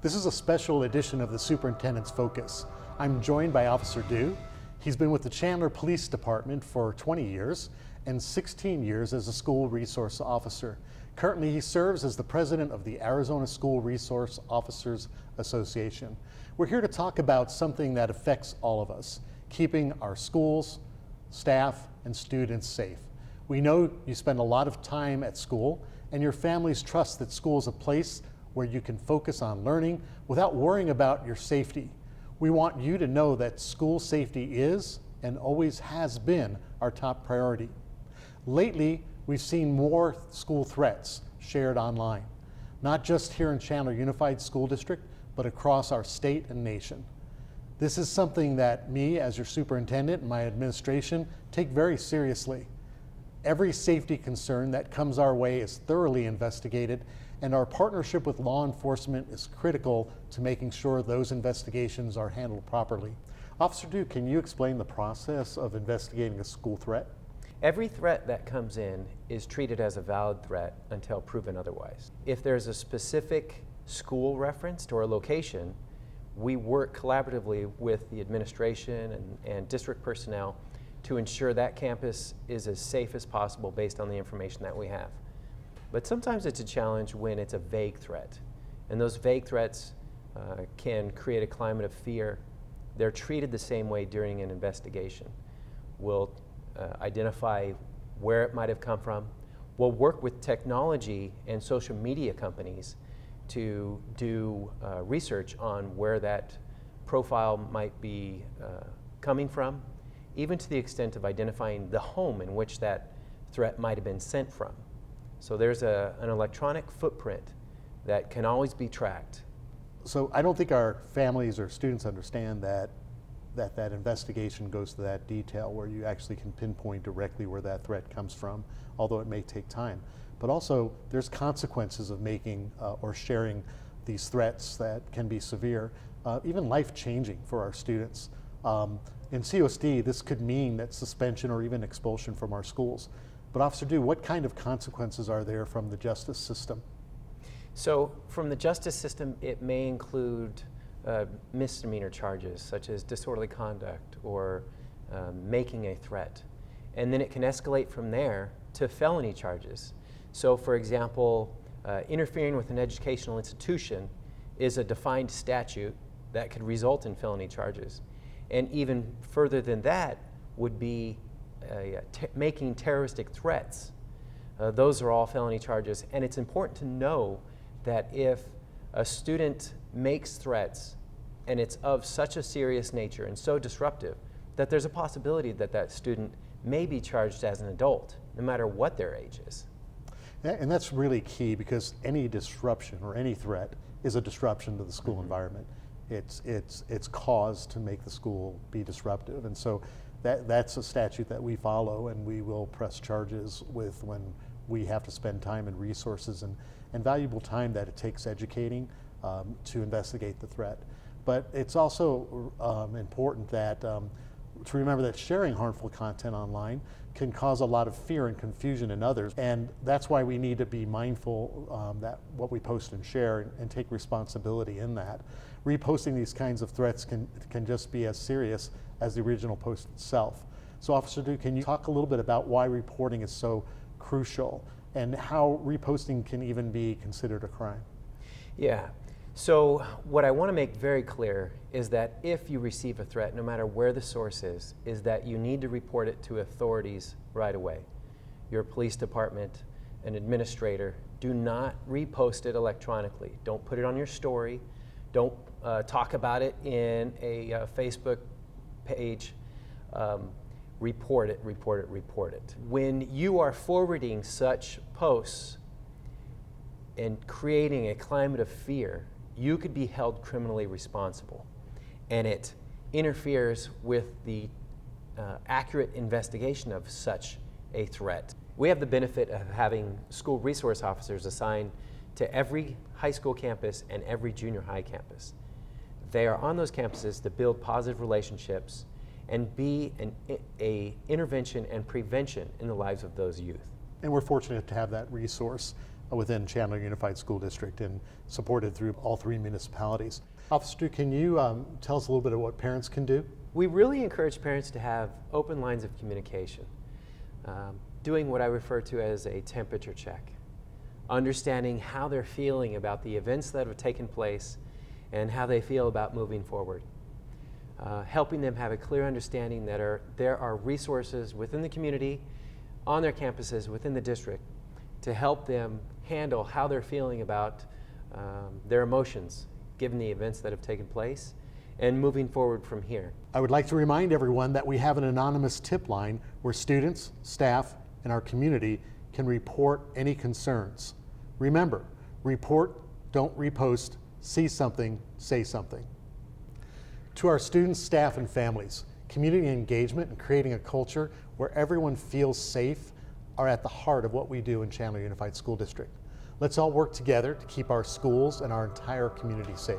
This is a special edition of the Superintendent's Focus. I'm joined by Officer Dew. He's been with the Chandler Police Department for 20 years and 16 years as a school resource officer. Currently, he serves as the president of the Arizona School Resource Officers Association. We're here to talk about something that affects all of us, keeping our schools, staff, and students safe. We know you spend a lot of time at school, and your families trust that school is a place where you can focus on learning without worrying about your safety. We want you to know that school safety is and always has been our top priority. Lately, we've seen more school threats shared online, not just here in Chandler Unified School District, but across our state and nation. This is something that me, as your superintendent, and my administration take very seriously. Every safety concern that comes our way is thoroughly investigated, and our partnership with law enforcement is critical to making sure those investigations are handled properly. Officer Dew, can you explain the process of investigating a school threat? Every threat that comes in is treated as a valid threat until proven otherwise. If there's a specific school referenced or a location, we work collaboratively with the administration and district personnel to ensure that campus is as safe as possible based on the information that we have. But sometimes it's a challenge when it's a vague threat. And those vague threats can create a climate of fear. They're treated the same way during an investigation. We'll identify where it might have come from. We'll work with technology and social media companies to do research on where that profile might be coming from, even to the extent of identifying the home in which that threat might have been sent from. So there's an electronic footprint that can always be tracked. So I don't think our families or students understand that investigation goes to that detail where you actually can pinpoint directly where that threat comes from, although it may take time. But also there's consequences of making or sharing these threats that can be severe, even life-changing for our students. In COSD, this could mean that suspension or even expulsion from our schools. But Officer Dew, what kind of consequences are there from the justice system? So from the justice system, it may include misdemeanor charges such as disorderly conduct or making a threat. And then it can escalate from there to felony charges. So for example, interfering with an educational institution is a defined statute that could result in felony charges. And even further than that would be making terroristic threats. Those are all felony charges. And it's important to know that if a student makes threats and it's of such a serious nature and so disruptive, that there's a possibility that that student may be charged as an adult, no matter what their age is. And that's really key, because any disruption or any threat is a disruption to the school environment. It's caused to make the school be disruptive. And so that's a statute that we follow, and we will press charges with when we have to spend time and resources and valuable time that it takes educating to investigate the threat. But it's also important that to remember that sharing harmful content online can cause a lot of fear and confusion in others. And that's why we need to be mindful that what we post and share and take responsibility in that. Reposting these kinds of threats can just be as serious as the original post itself. So Officer Dew, can you talk a little bit about why reporting is so crucial and how reposting can even be considered a crime? Yeah. So what I want to make very clear is that if you receive a threat, no matter where the source is that you need to report it to authorities right away. Your police department, an administrator, do not repost it electronically. Don't put it on your story. Don't talk about it in a Facebook page. Report it, report it, report it. When you are forwarding such posts and creating a climate of fear, you could be held criminally responsible. And it interferes with the accurate investigation of such a threat. We have the benefit of having school resource officers assigned to every high school campus and every junior high campus. They are on those campuses to build positive relationships and be a intervention and prevention in the lives of those youth. And we're fortunate to have that resource. within Chandler Unified School District and supported through all 3 municipalities. Officer Drew, can you tell us a little bit of what parents can do? We really encourage parents to have open lines of communication, doing what I refer to as a temperature check, understanding how they're feeling about the events that have taken place and how they feel about moving forward. Helping them have a clear understanding that there are resources within the community, on their campuses, within the district, to help them handle how they're feeling about their emotions, given the events that have taken place, and moving forward from here. I would like to remind everyone that we have an anonymous tip line where students, staff, and our community can report any concerns. Remember, report, don't repost, see something, say something. To our students, staff, and families, community engagement and creating a culture where everyone feels safe are at the heart of what we do in Chandler Unified School District. Let's all work together to keep our schools and our entire community safe.